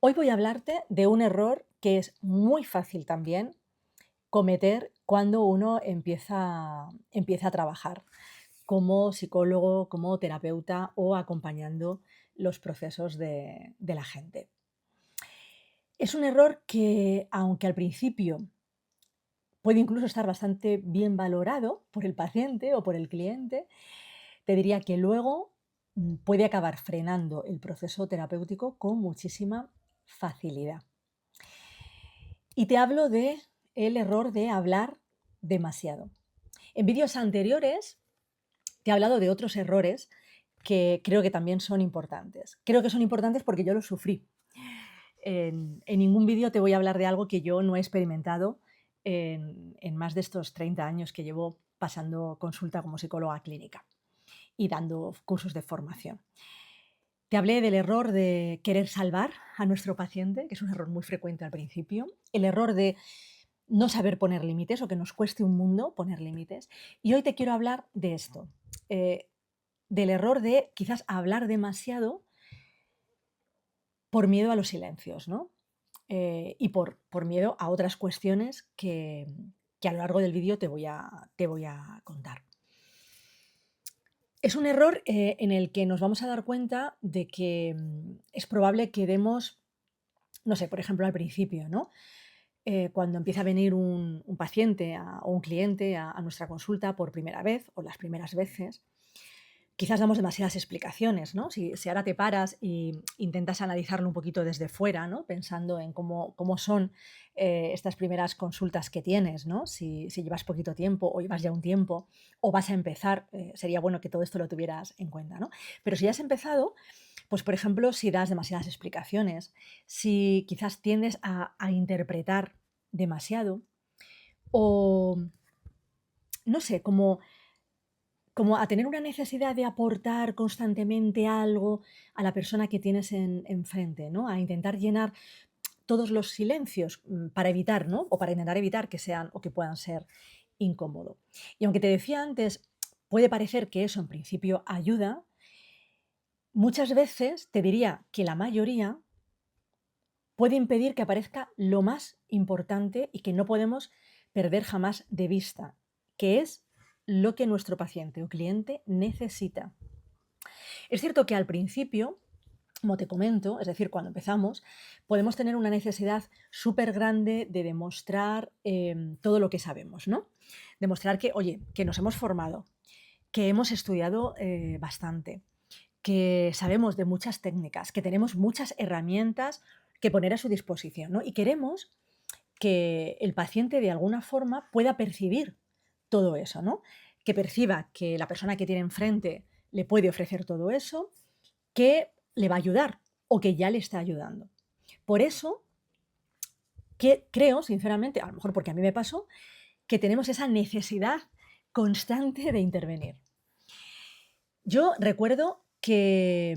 Hoy voy a hablarte de un error que es muy fácil también cometer cuando uno empieza a trabajar como psicólogo, como terapeuta o acompañando los procesos de la gente. Es un error que, aunque al principio puede incluso estar bastante bien valorado por el paciente o por el cliente, te diría que luego puede acabar frenando el proceso terapéutico con muchísima facilidad. Y te hablo de el error de hablar demasiado. En vídeos anteriores te he hablado de otros errores que creo que también son importantes. Creo que son importantes porque yo los sufrí. En ningún vídeo te voy a hablar de algo que yo no he experimentado en más de estos 30 años que llevo pasando consulta como psicóloga clínica y dando cursos de formación. Te hablé del error de querer salvar a nuestro paciente, que es un error muy frecuente al principio, el error de no saber poner límites o que nos cueste un mundo poner límites. Y hoy te quiero hablar de esto, eh, del error de quizás hablar demasiado por miedo a los silencios, ¿no? Y por miedo a otras cuestiones que a lo largo del vídeo te voy a contar. Es un error en el que nos vamos a dar cuenta de que es probable que demos, no sé, por ejemplo, al principio, ¿no? Cuando empieza a venir un paciente o un cliente a nuestra consulta por primera vez o las primeras veces, quizás damos demasiadas explicaciones, ¿no? Si ahora te paras e intentas analizarlo un poquito desde fuera, ¿no? Pensando en cómo son estas primeras consultas que tienes, ¿no? Si llevas poquito tiempo o llevas ya un tiempo o vas a empezar, sería bueno que todo esto lo tuvieras en cuenta, ¿no? Pero si ya has empezado, pues por ejemplo, si das demasiadas explicaciones, si quizás tiendes a interpretar demasiado o, no sé, como a tener una necesidad de aportar constantemente algo a la persona que tienes enfrente, ¿no? A intentar llenar todos los silencios para evitar, ¿no? O para intentar evitar que sean o que puedan ser incómodo. Y aunque te decía antes, puede parecer que eso en principio ayuda, muchas veces te diría que la mayoría puede impedir que aparezca lo más importante y que no podemos perder jamás de vista, que es lo que nuestro paciente o cliente necesita. Es cierto que al principio, como te comento, es decir, cuando empezamos, podemos tener una necesidad súper grande de demostrar todo lo que sabemos, ¿no? Demostrar que, oye, que nos hemos formado, que hemos estudiado bastante, que sabemos de muchas técnicas, que tenemos muchas herramientas que poner a su disposición, ¿no? Y queremos que el paciente de alguna forma pueda percibir todo eso, ¿no? Que perciba que la persona que tiene enfrente le puede ofrecer todo eso, que le va a ayudar o que ya le está ayudando. Por eso que creo, sinceramente, a lo mejor porque a mí me pasó, que tenemos esa necesidad constante de intervenir. Yo recuerdo que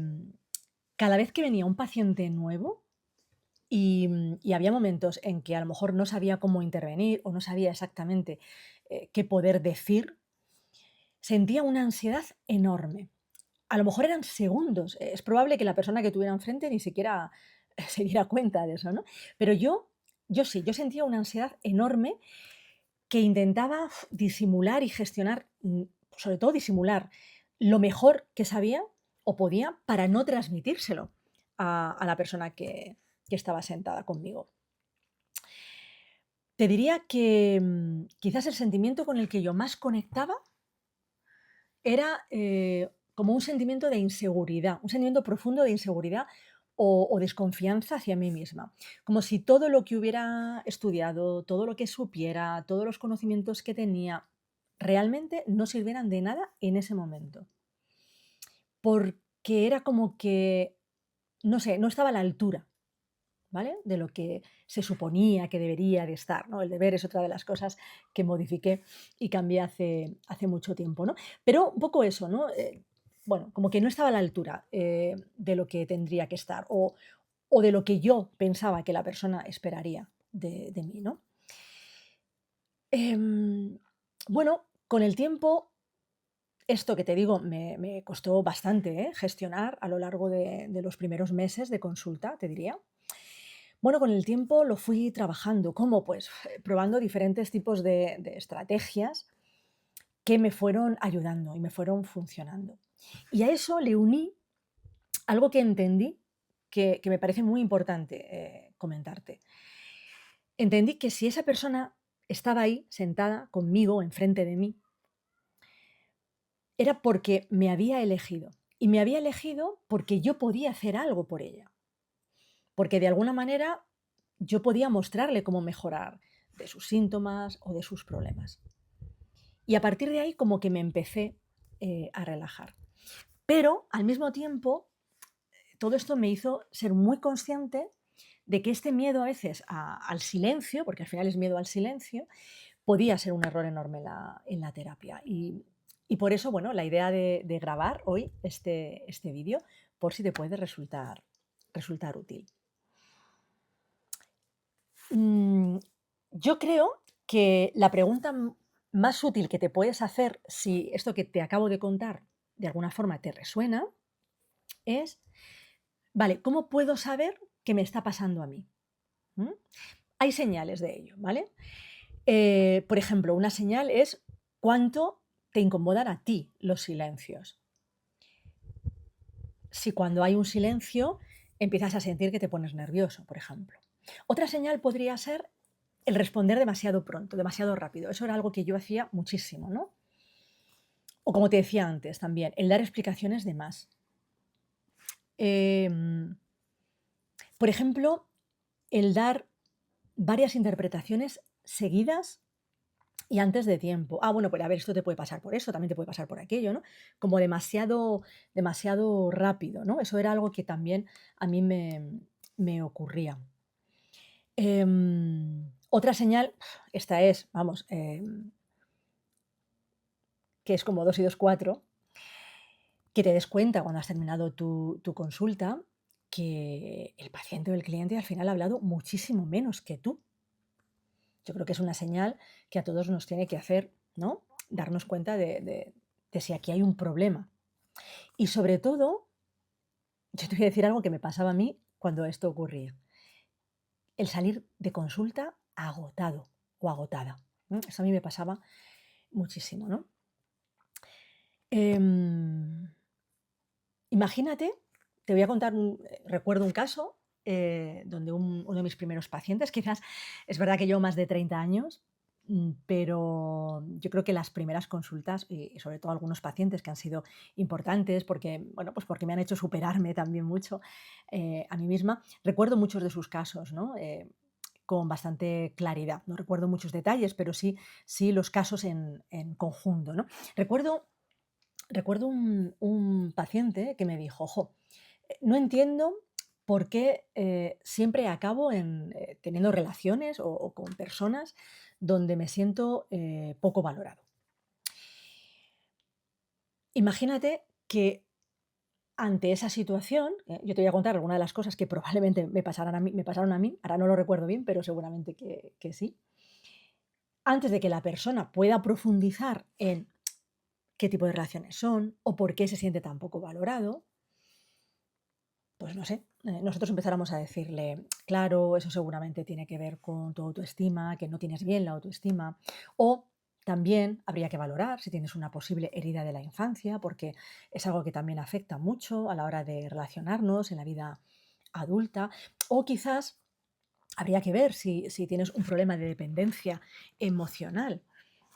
cada vez que venía un paciente nuevo y había momentos en que a lo mejor no sabía cómo intervenir o no sabía exactamente qué poder decir, sentía una ansiedad enorme. A lo mejor eran segundos. Es probable que la persona que tuviera enfrente ni siquiera se diera cuenta de eso, ¿no? Pero yo sí, yo sentía una ansiedad enorme que intentaba disimular y gestionar, sobre todo disimular lo mejor que sabía o podía para no transmitírselo a la persona que estaba sentada conmigo. Te diría que quizás el sentimiento con el que yo más conectaba era como un sentimiento de inseguridad, un sentimiento profundo de inseguridad o desconfianza hacia mí misma. Como si todo lo que hubiera estudiado, todo lo que supiera, todos los conocimientos que tenía, realmente no sirvieran de nada en ese momento. Porque era como que, no sé, no estaba a la altura, ¿vale? De lo que se suponía que debería de estar, ¿no? El deber es otra de las cosas que modifiqué y cambié hace mucho tiempo, ¿no? Pero un poco eso, ¿no? Bueno, como que no estaba a la altura de lo que tendría que estar o de lo que yo pensaba que la persona esperaría de mí, ¿no? Em, bueno, con el tiempo, esto que te digo me costó bastante gestionar a lo largo de los primeros meses de consulta, te diría. Bueno, con el tiempo lo fui trabajando. ¿Cómo? Pues probando diferentes tipos de estrategias que me fueron ayudando y me fueron funcionando. Y a eso le uní algo que entendí que me parece muy importante comentarte. Entendí que si esa persona estaba ahí sentada conmigo, enfrente de mí, era porque me había elegido. Y me había elegido porque yo podía hacer algo por ella. Porque de alguna manera yo podía mostrarle cómo mejorar de sus síntomas o de sus problemas. Y a partir de ahí como que me empecé a relajar. Pero al mismo tiempo, todo esto me hizo ser muy consciente de que este miedo a veces al silencio, porque al final es miedo al silencio, podía ser un error enorme en la terapia. Y por eso, bueno, la idea de grabar hoy este vídeo, por si te puede resultar útil. Mm, yo creo que la pregunta más útil que te puedes hacer, si esto que te acabo de contar de alguna forma te resuena, es, vale, ¿cómo puedo saber qué me está pasando a mí? ¿Mm? Hay señales de ello, ¿vale? Por ejemplo, una señal es cuánto te incomodan a ti los silencios. Si cuando hay un silencio empiezas a sentir que te pones nervioso, por ejemplo. Otra señal podría ser el responder demasiado pronto, demasiado rápido. Eso era algo que yo hacía muchísimo, ¿no? O como te decía antes también, el dar explicaciones de más. Em, por ejemplo, el dar varias interpretaciones seguidas y antes de tiempo. Ah, bueno, pues a ver, esto te puede pasar por eso, también te puede pasar por aquello, ¿no? Como demasiado rápido, ¿no? Eso era algo que también a mí me ocurría. Otra señal, esta es, vamos, que es como 2 y 2 4, que te des cuenta cuando has terminado tu consulta que el paciente o el cliente al final ha hablado muchísimo menos que tú. Yo creo que es una señal que a todos nos tiene que hacer, ¿no? Darnos cuenta de si aquí hay un problema. Y sobre todo, yo te voy a decir algo que me pasaba a mí cuando esto ocurría. El salir de consulta agotado o agotada. Eso a mí me pasaba muchísimo, ¿no? Em, Imagínate, te voy a contar recuerdo un caso donde uno de mis primeros pacientes, quizás es verdad que llevo más de 30 años, pero yo creo que las primeras consultas y sobre todo algunos pacientes que han sido importantes porque, bueno, pues porque me han hecho superarme también mucho a mí misma, recuerdo muchos de sus casos, ¿no? Con bastante claridad. No recuerdo muchos detalles, pero sí los casos en conjunto, ¿no? Recuerdo Recuerdo un paciente que me dijo: "Jo, no entiendo por qué, siempre acabo teniendo relaciones o con personas donde me siento, poco valorado". Imagínate que ante esa situación, yo te voy a contar algunas de las cosas que probablemente me pasaron a mí, ahora no lo recuerdo bien, pero seguramente que sí. Antes de que la persona pueda profundizar en qué tipo de relaciones son o por qué se siente tan poco valorado, pues no sé, nosotros empezáramos a decirle, claro, eso seguramente tiene que ver con tu autoestima, que no tienes bien la autoestima, o también habría que valorar si tienes una posible herida de la infancia, porque es algo que también afecta mucho a la hora de relacionarnos en la vida adulta, o quizás habría que ver si tienes un problema de dependencia emocional.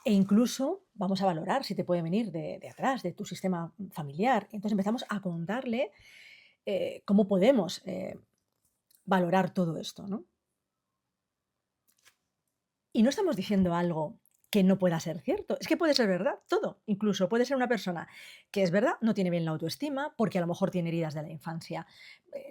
E incluso vamos a valorar si te puede venir de atrás, de tu sistema familiar. Entonces empezamos a contarle cómo podemos valorar todo esto, ¿no? Y no estamos diciendo algo que no pueda ser cierto, es que puede ser verdad, todo. Incluso puede ser una persona que es verdad, no tiene bien la autoestima, porque a lo mejor tiene heridas de la infancia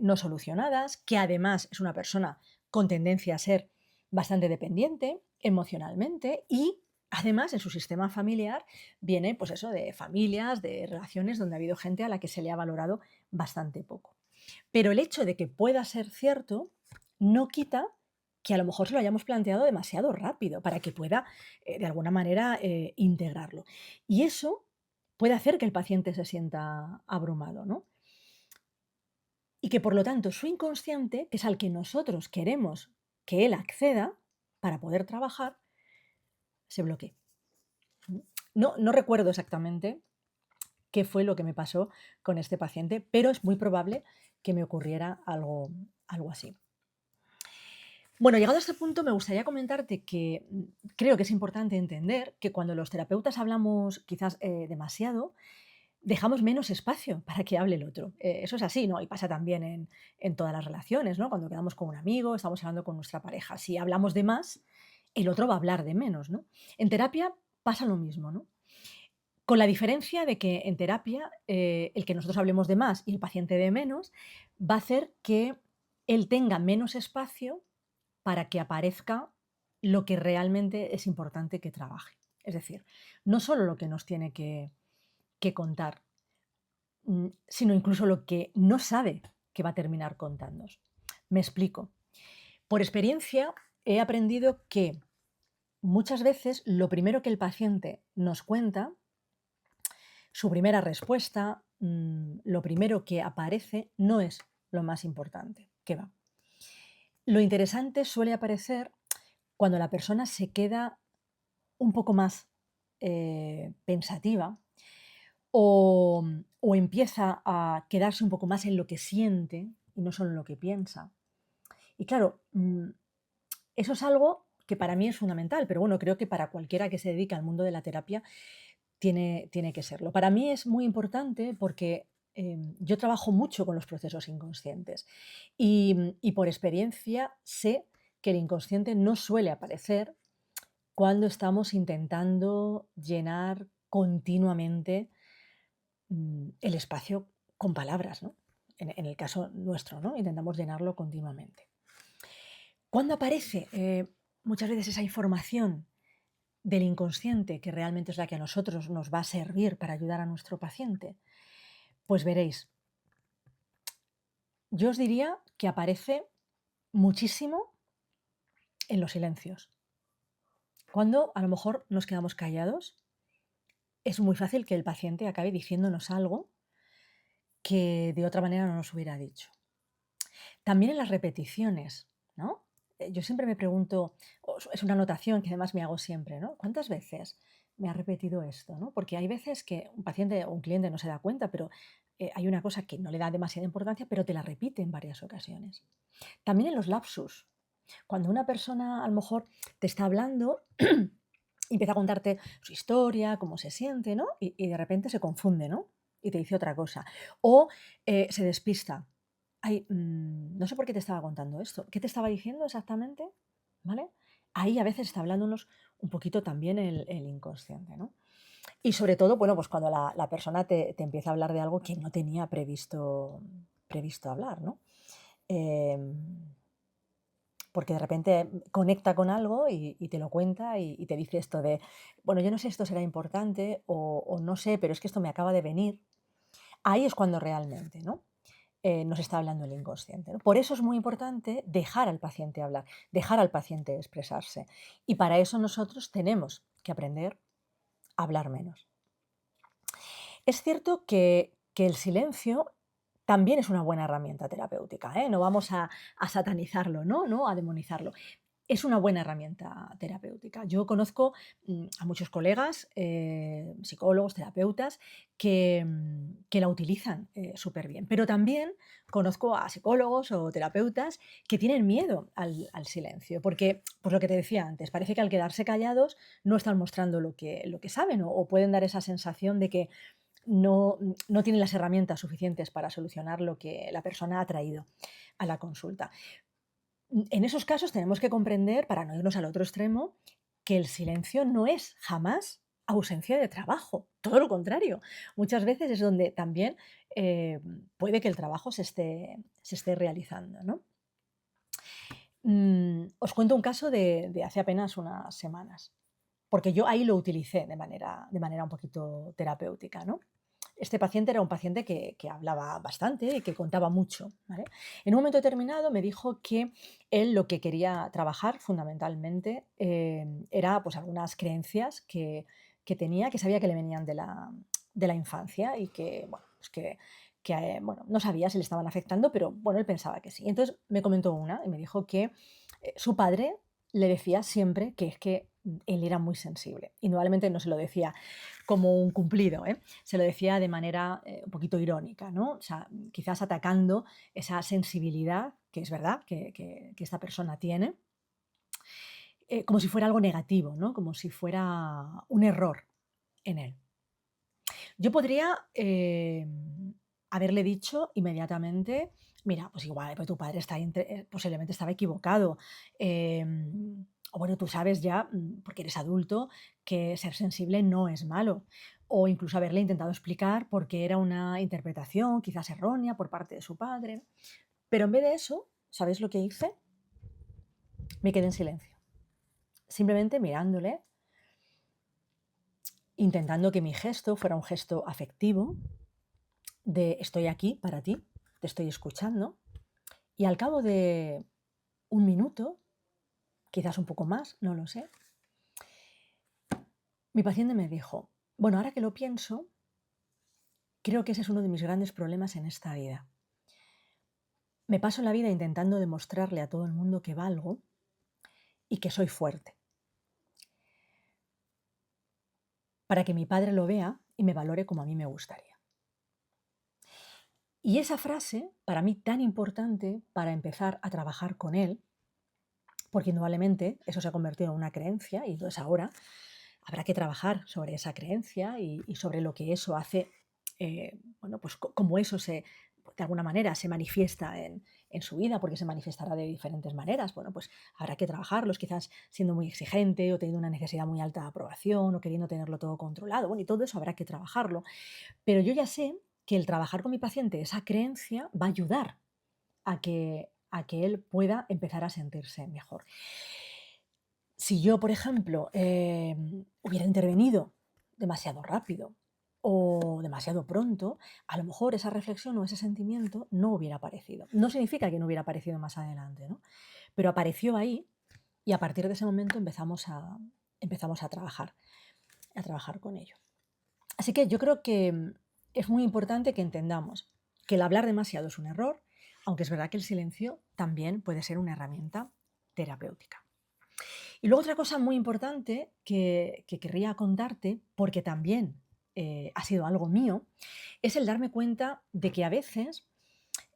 no solucionadas, que además es una persona con tendencia a ser bastante dependiente emocionalmente y además en su sistema familiar viene pues eso de familias, de relaciones donde ha habido gente a la que se le ha valorado bastante poco. Pero el hecho de que pueda ser cierto no quita que a lo mejor se lo hayamos planteado demasiado rápido para que pueda, de alguna manera, integrarlo. Y eso puede hacer que el paciente se sienta abrumado, ¿no? y que por lo tanto su inconsciente, que es al que nosotros queremos que él acceda para poder trabajar, se bloquee. No recuerdo exactamente qué fue lo que me pasó con este paciente, pero es muy probable que me ocurriera algo así. Bueno, llegado a este punto, me gustaría comentarte que creo que es importante entender que cuando los terapeutas hablamos quizás demasiado, dejamos menos espacio para que hable el otro. Eso es así, ¿no? Y pasa también en todas las relaciones, ¿no? Cuando quedamos con un amigo, estamos hablando con nuestra pareja. Si hablamos de más, el otro va a hablar de menos, ¿no? En terapia pasa lo mismo, ¿no? Con la diferencia de que en terapia el que nosotros hablemos de más y el paciente de menos va a hacer que él tenga menos espacio para que aparezca lo que realmente es importante que trabaje. Es decir, no solo lo que nos tiene que contar, sino incluso lo que no sabe que va a terminar contándonos. Me explico. Por experiencia he aprendido que muchas veces lo primero que el paciente nos cuenta, su primera respuesta, lo primero que aparece, no es lo más importante. ¿Qué va? Lo interesante suele aparecer cuando la persona se queda un poco más pensativa o empieza a quedarse un poco más en lo que siente y no solo en lo que piensa. Y claro, eso es algo que para mí es fundamental, pero bueno, creo que para cualquiera que se dedica al mundo de la terapia tiene que serlo. Para mí es muy importante porque yo trabajo mucho con los procesos inconscientes y por experiencia sé que el inconsciente no suele aparecer cuando estamos intentando llenar continuamente el espacio con palabras, ¿no? En el caso nuestro, ¿no? Intentamos llenarlo continuamente. ¿Cuándo aparece muchas veces esa información del inconsciente que realmente es la que a nosotros nos va a servir para ayudar a nuestro paciente? Pues veréis, yo os diría que aparece muchísimo en los silencios. Cuando a lo mejor nos quedamos callados, es muy fácil que el paciente acabe diciéndonos algo que de otra manera no nos hubiera dicho. También en las repeticiones, ¿no? Yo siempre me pregunto, es una anotación que además me hago siempre, ¿no? ¿Cuántas veces me ha repetido esto, ¿no? Porque hay veces que un paciente o un cliente no se da cuenta, pero hay una cosa que no le da demasiada importancia, pero te la repite en varias ocasiones. También en los lapsus, cuando una persona a lo mejor te está hablando y empieza a contarte su historia, cómo se siente, ¿no? Y de repente se confunde, ¿no? Y te dice otra cosa. O se despista. Ay, no sé por qué te estaba contando esto. ¿Qué te estaba diciendo exactamente? ¿Vale? Ahí a veces está hablándonos un poquito también el inconsciente, ¿no? Y sobre todo, bueno, pues cuando la persona te empieza a hablar de algo que no tenía previsto hablar, ¿no? Em, porque de repente conecta con algo y te lo cuenta y te dice esto de, bueno, yo no sé si esto será importante o no sé, pero es que esto me acaba de venir. Ahí es cuando realmente, ¿no? Nos está hablando el inconsciente, ¿no? Por eso es muy importante dejar al paciente hablar, dejar al paciente expresarse. Y para eso nosotros tenemos que aprender a hablar menos. Es cierto que el silencio también es una buena herramienta terapéutica, ¿eh? No vamos a satanizarlo, ¿no? A demonizarlo. Es una buena herramienta terapéutica. Yo conozco a muchos colegas, psicólogos, terapeutas, que la utilizan súper bien. Pero también conozco a psicólogos o terapeutas que tienen miedo al silencio, porque, pues lo que te decía antes, parece que al quedarse callados no están mostrando lo que saben o pueden dar esa sensación de que no tienen las herramientas suficientes para solucionar lo que la persona ha traído a la consulta. En esos casos tenemos que comprender, para no irnos al otro extremo, que el silencio no es jamás ausencia de trabajo, todo lo contrario. Muchas veces es donde también puede que el trabajo se esté realizando, ¿no? Os cuento un caso de hace apenas unas semanas, porque yo ahí lo utilicé de manera un poquito terapéutica, ¿no? Este paciente era un paciente que hablaba bastante y que contaba mucho, ¿vale? En un momento determinado me dijo que él lo que quería trabajar fundamentalmente era pues algunas creencias que tenía, que sabía que le venían de la infancia y que, bueno, pues bueno, no sabía si le estaban afectando, pero bueno, él pensaba que sí. Entonces me comentó una y me dijo que su padre le decía siempre que es que él era muy sensible. Indudablemente no se lo decía como un cumplido, ¿eh? Se lo decía de manera un poquito irónica, ¿no? O sea, quizás atacando esa sensibilidad, que es verdad que esta persona tiene, como si fuera algo negativo, ¿no? Como si fuera un error en él. Yo podría haberle dicho inmediatamente, mira, pues igual, pues tu padre está posiblemente estaba equivocado. O bueno, tú sabes ya, porque eres adulto, que ser sensible no es malo. O incluso haberle intentado explicar por qué era una interpretación quizás errónea por parte de su padre. Pero en vez de eso, ¿sabéis lo que hice? Me quedé en silencio. Simplemente mirándole, intentando que mi gesto fuera un gesto afectivo, de estoy aquí para ti, te estoy escuchando, y al cabo de un minuto, quizás un poco más, no lo sé, mi paciente me dijo, bueno, ahora que lo pienso, creo que ese es uno de mis grandes problemas en esta vida. Me paso la vida intentando demostrarle a todo el mundo que valgo y que soy fuerte, para que mi padre lo vea y me valore como a mí me gustaría. Y esa frase, para mí tan importante para empezar a trabajar con él, porque indudablemente eso se ha convertido en una creencia y entonces ahora habrá que trabajar sobre esa creencia y sobre lo que eso hace, bueno, pues como eso de alguna manera se manifiesta en su vida, porque se manifestará de diferentes maneras. Bueno, pues habrá que trabajarlos, quizás siendo muy exigente o teniendo una necesidad muy alta de aprobación o queriendo tenerlo todo controlado. Bueno, y todo eso habrá que trabajarlo. Pero yo ya sé que el trabajar con mi paciente esa creencia va a ayudar a que él pueda empezar a sentirse mejor. Si yo, por ejemplo, hubiera intervenido demasiado rápido o demasiado pronto, a lo mejor esa reflexión o ese sentimiento no hubiera aparecido. No significa que no hubiera aparecido más adelante, ¿no? Pero apareció ahí y a partir de ese momento empezamos a trabajar con ello. Así que yo creo que es muy importante que entendamos que el hablar demasiado es un error, aunque es verdad que el silencio también puede ser una herramienta terapéutica. Y luego otra cosa muy importante que querría contarte, porque también ha sido algo mío, es el darme cuenta de que a veces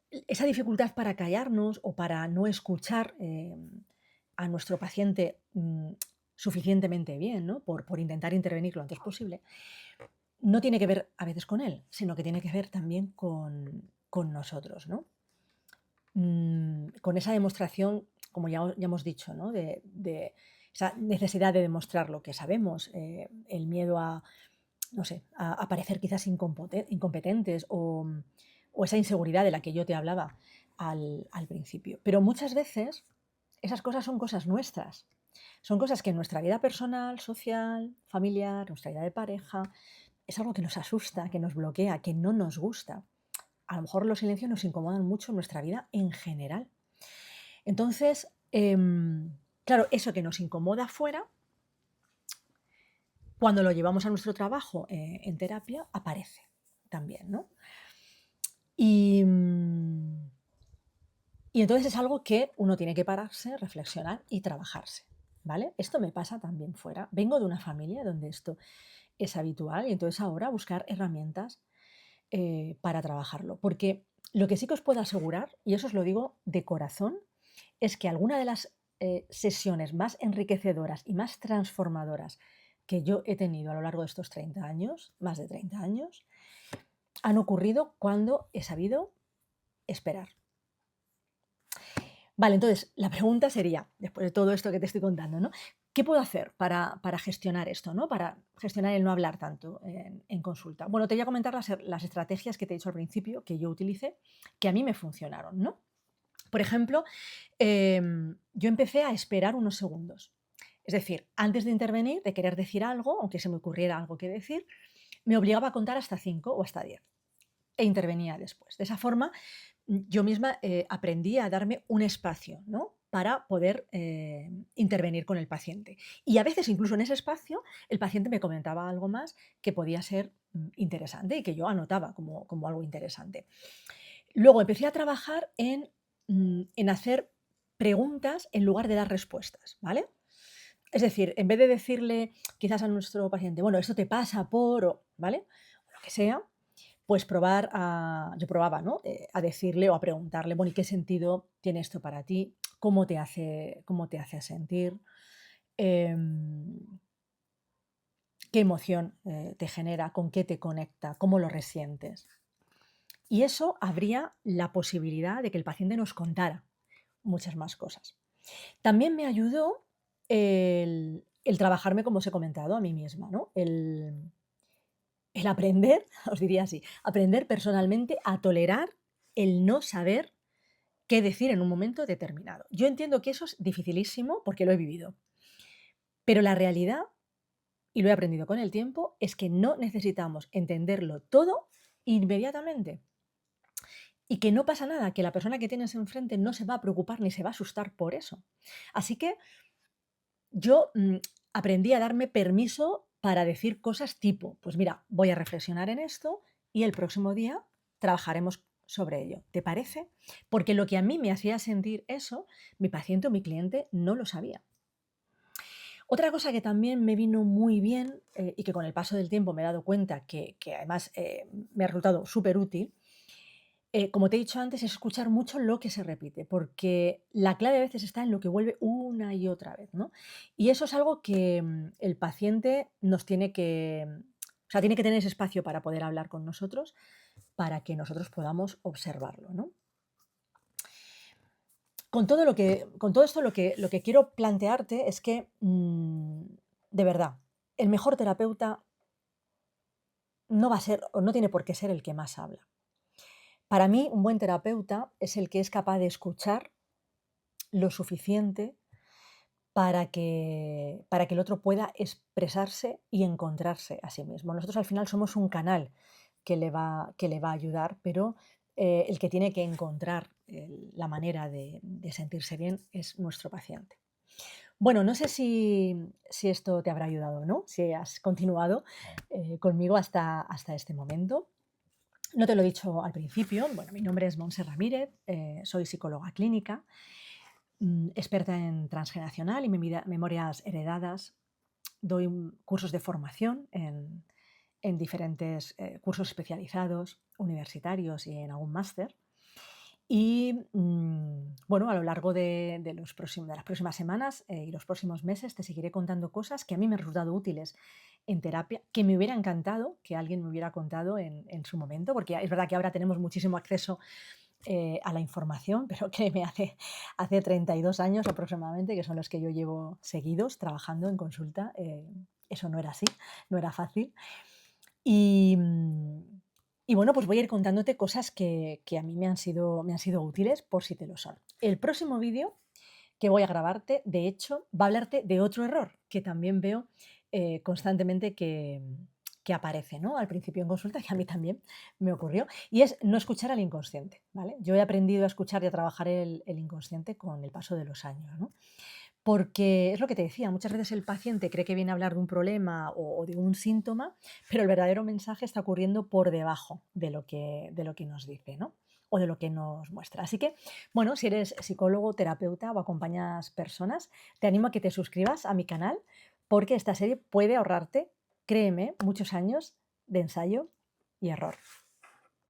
esa dificultad para callarnos o para no escuchar a nuestro paciente suficientemente bien, ¿no? por intentar intervenir lo antes posible, no tiene que ver a veces con él, sino que tiene que ver también con nosotros, ¿no? Con esa demostración, como ya hemos dicho, ¿no? de esa necesidad de demostrar lo que sabemos, el miedo a, no sé, a parecer quizás incompetentes o esa inseguridad de la que yo te hablaba al principio. Pero muchas veces esas cosas son cosas nuestras. Son cosas que en nuestra vida personal, social, familiar, nuestra vida de pareja, es algo que nos asusta, que nos bloquea, que no nos gusta. A lo mejor los silencios nos incomodan mucho en nuestra vida en general. Entonces, claro, eso que nos incomoda fuera, cuando lo llevamos a nuestro trabajo en terapia, aparece también, ¿no? Y, y entonces es algo que uno tiene que pararse, reflexionar y trabajarse, ¿vale? Esto me pasa también fuera. Vengo de una familia donde esto es habitual y entonces ahora buscar herramientas para trabajarlo. Porque lo que sí que os puedo asegurar, y eso os lo digo de corazón, es que alguna de las sesiones más enriquecedoras y más transformadoras que yo he tenido a lo largo de estos 30 años, más de 30 años, han ocurrido cuando he sabido esperar. Vale, entonces la pregunta sería, después de todo esto que te estoy contando, ¿no? ¿Qué puedo hacer para gestionar esto, ¿no? Para gestionar el no hablar tanto en consulta. Bueno, te voy a comentar las estrategias que te he dicho al principio, que yo utilicé, que a mí me funcionaron, ¿no? Por ejemplo, yo empecé a esperar unos segundos. Es decir, antes de intervenir, de querer decir algo, aunque se me ocurriera algo que decir, me obligaba a contar hasta 5 o hasta 10 e intervenía después. De esa forma, yo misma aprendí a darme un espacio, ¿no? para poder intervenir con el paciente. Y a veces, incluso en ese espacio, el paciente me comentaba algo más que podía ser interesante y que yo anotaba como algo interesante. Luego empecé a trabajar en hacer preguntas en lugar de dar respuestas, ¿vale? Es decir, en vez de decirle quizás a nuestro paciente, bueno, esto te pasa por, ¿vale? O lo que sea, pues yo probaba, ¿no? A decirle o a preguntarle, bueno, ¿y qué sentido tiene esto para ti? Cómo te hace sentir? Em, ¿Qué emoción te genera? ¿Con qué te conecta? ¿Cómo lo resientes? Y eso habría la posibilidad de que el paciente nos contara muchas más cosas. También me ayudó el trabajarme, como os he comentado, a mí misma, ¿no? El aprender, os diría así, aprender personalmente a tolerar el no saber qué decir en un momento determinado. Yo entiendo que eso es dificilísimo porque lo he vivido, pero la realidad, y lo he aprendido con el tiempo, es que no necesitamos entenderlo todo inmediatamente y que no pasa nada, que la persona que tienes enfrente no se va a preocupar ni se va a asustar por eso. Así que yo aprendí a darme permiso para decir cosas tipo, pues mira, voy a reflexionar en esto y el próximo día trabajaremos sobre ello. ¿Te parece? Porque lo que a mí me hacía sentir eso, mi paciente o mi cliente no lo sabía. Otra cosa que también me vino muy bien y que con el paso del tiempo me he dado cuenta que además me ha resultado súper útil, como te he dicho antes, es escuchar mucho lo que se repite, porque la clave a veces está en lo que vuelve una y otra vez, ¿no? Y eso es algo que el paciente nos tiene que, o sea, tiene que tener ese espacio para poder hablar con nosotros, para que nosotros podamos observarlo, ¿no? Con todo esto lo que quiero plantearte es que, de verdad, el mejor terapeuta no va a ser o no tiene por qué ser el que más habla. Para mí, un buen terapeuta es el que es capaz de escuchar lo suficiente para que el otro pueda expresarse y encontrarse a sí mismo. Nosotros al final somos un canal que le va a ayudar, pero el que tiene que encontrar la manera de sentirse bien es nuestro paciente. Bueno, no sé si esto te habrá ayudado o no, si has continuado conmigo hasta este momento. No te lo he dicho al principio, bueno, mi nombre es Montse Ramírez, soy psicóloga clínica, experta en transgeneracional y memorias heredadas. Doy cursos de formación en diferentes cursos especializados, universitarios y en algún máster. Y bueno, a lo largo de las próximas semanas y los próximos meses te seguiré contando cosas que a mí me han resultado útiles en terapia, que me hubiera encantado que alguien me hubiera contado en su momento, porque es verdad que ahora tenemos muchísimo acceso a la información, pero créeme, hace 32 años aproximadamente, que son los que yo llevo seguidos trabajando en consulta, eso no era así, no era fácil. Y, y bueno, pues voy a ir contándote cosas que a mí me han sido útiles por si te lo son. El próximo vídeo que voy a grabarte, de hecho, va a hablarte de otro error que también veo constantemente que aparece, ¿no? Al principio en consulta, que a mí también me ocurrió, y es no escuchar al inconsciente, ¿vale? Yo he aprendido a escuchar y a trabajar el inconsciente con el paso de los años, ¿no? Porque es lo que te decía, muchas veces el paciente cree que viene a hablar de un problema o de un síntoma, pero el verdadero mensaje está ocurriendo por debajo de lo que nos dice, ¿no? O de lo que nos muestra. Así que, bueno, si eres psicólogo, terapeuta o acompañas personas, te animo a que te suscribas a mi canal porque esta serie puede ahorrarte, créeme, muchos años de ensayo y error.